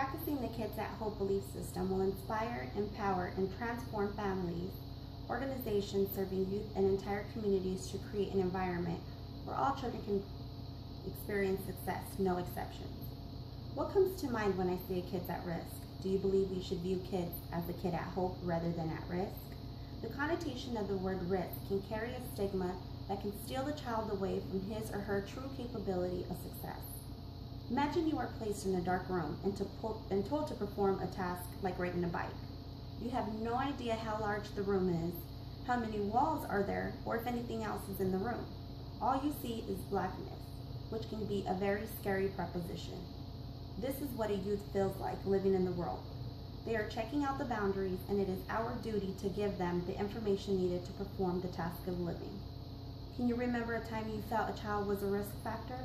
Practicing the Kids at Hope belief system will inspire, empower, and transform families, organizations serving youth, and entire communities to create an environment where all children can experience success, no exceptions. What comes to mind when I say kids at risk? Do you believe we should view kids as a kid at hope rather than at risk? The connotation of the word risk can carry a stigma that can steal the child away from his or her true capability of success. Imagine you are placed in a dark room and told to perform a task like riding a bike. You have no idea how large the room is, how many walls are there, or if anything else is in the room. All you see is blackness, which can be a very scary proposition. This is what a youth feels like living in the world. They are checking out the boundaries, and it is our duty to give them the information needed to perform the task of living. Can you remember a time you felt a child was a risk factor?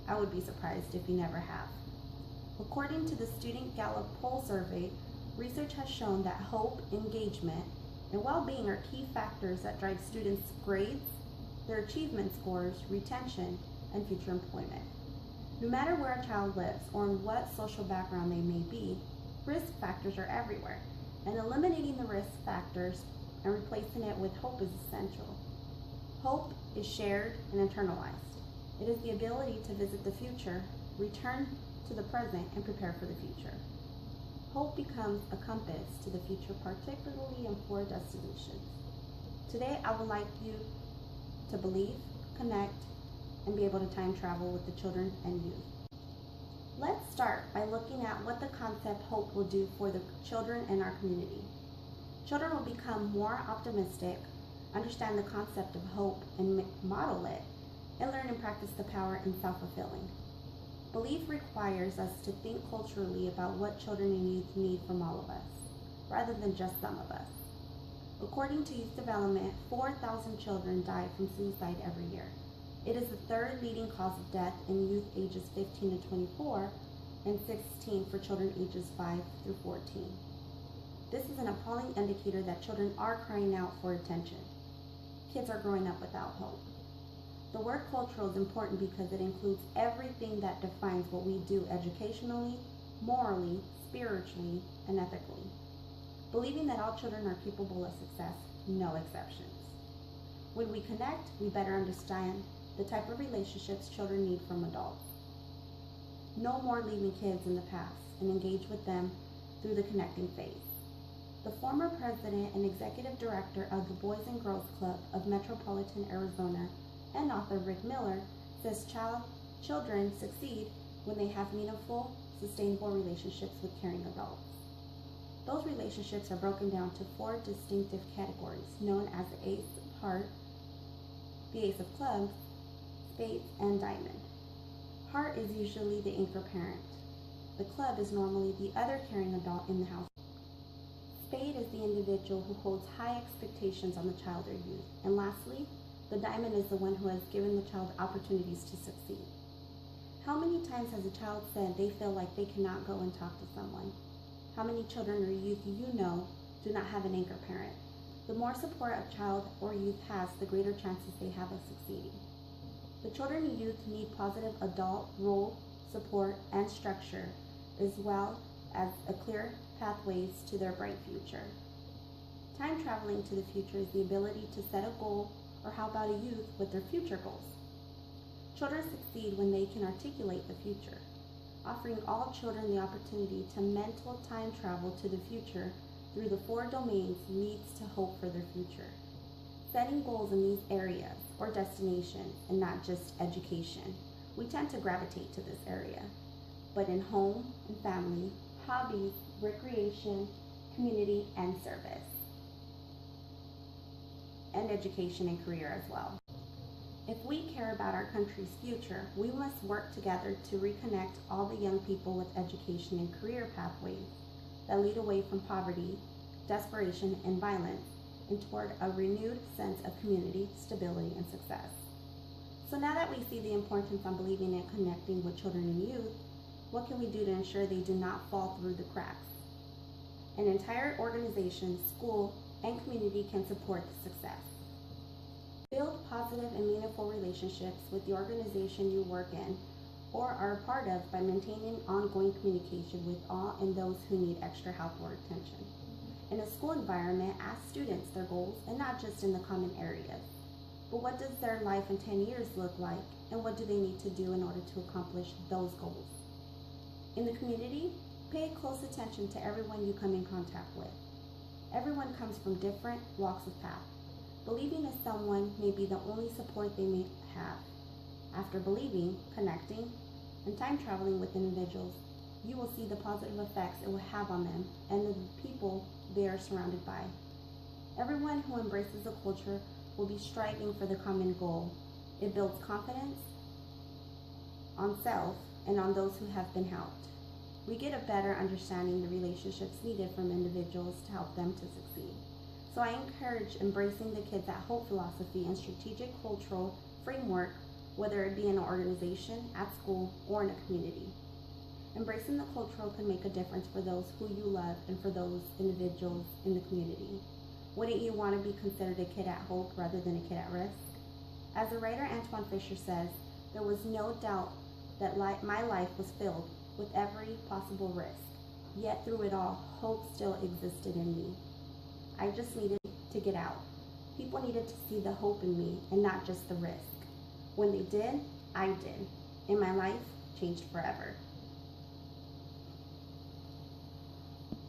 I would be surprised if you never have. According to the Student Gallup Poll Survey, research has shown that hope, engagement, and well-being are key factors that drive students' grades, their achievement scores, retention, and future employment. No matter where a child lives or in what social background they may be, risk factors are everywhere, and eliminating the risk factors and replacing it with hope is essential. Hope is shared and internalized. It is the ability to visit the future, return to the present, and prepare for the future. Hope becomes a compass to the future, particularly in 4 destinations. Today, I would like you to believe, connect, and be able to time travel with the children and youth. Let's start by looking at what the concept hope will do for the children in our community. Children will become more optimistic, understand the concept of hope and model it, and learn and practice the power in self-fulfilling. Belief requires us to think culturally about what children and youth need from all of us, rather than just some of us. According to Youth Development, 4,000 children die from suicide every year. It is the 3rd leading cause of death in youth ages 15 to 24 and 16 for children ages 5 through 14. This is an appalling indicator that children are crying out for attention. Kids are growing up without hope. The word cultural is important because it includes everything that defines what we do educationally, morally, spiritually, and ethically. Believing that all children are capable of success, no exceptions. When we connect, we better understand the type of relationships children need from adults. No more leaving kids in the past, and engage with them through the connecting phase. The former president and executive director of the Boys and Girls Club of Metropolitan Arizona and author Rick Miller says children succeed when they have meaningful, sustainable relationships with caring adults. Those relationships are broken down to 4 distinctive categories known as the Ace of Heart, the Ace of Clubs, Spades, and Diamond. Heart is usually the anchor parent. The club is normally the other caring adult in the house. Spade is the individual who holds high expectations on the child or youth. And lastly, the diamond is the one who has given the child opportunities to succeed. How many times has a child said they feel like they cannot go and talk to someone? How many children or youth you know do not have an anchor parent? The more support a child or youth has, the greater chances they have of succeeding. The children and youth need positive adult role, support, and structure, as well as a clear pathways to their bright future. Time traveling to the future is the ability to set a goal, or how about a youth with their future goals? Children succeed when they can articulate the future. Offering all children the opportunity to mental time travel to the future through the 4 domains leads to hope for their future. Setting goals in these areas or destinations, and not just education, we tend to gravitate to this area. But in home and family, hobbies, recreation, community, and service. And education and career as well. If we care about our country's future, we must work together to reconnect all the young people with education and career pathways that lead away from poverty, desperation, and violence, and toward a renewed sense of community, stability, and success. So now that we see the importance on believing and connecting with children and youth, what can we do to ensure they do not fall through the cracks? An entire organization, school, and community can support the success. Build positive and meaningful relationships with the organization you work in or are a part of by maintaining ongoing communication with all and those who need extra help or attention. In a school environment, ask students their goals and not just in the common areas. But what does their life in 10 years look like, and what do they need to do in order to accomplish those goals? In the community, pay close attention to everyone you come in contact with. Everyone comes from different walks of path. Believing in someone may be the only support they may have. After believing, connecting, and time traveling with individuals, you will see the positive effects it will have on them and the people they are surrounded by. Everyone who embraces a culture will be striving for the common goal. It builds confidence on self and on those who have been helped. We get a better understanding the relationships needed from individuals to help them to succeed. So I encourage embracing the Kids at Hope philosophy and strategic cultural framework, whether it be in an organization, at school, or in a community. Embracing the cultural can make a difference for those who you love and for those individuals in the community. Wouldn't you want to be considered a kid at hope rather than a kid at risk? As the writer Antoine Fisher says, there was no doubt that my life was filled with every possible risk, yet through it all, hope still existed in me. I just needed to get out. People needed to see the hope in me and not just the risk. When they did, I did, and my life changed forever.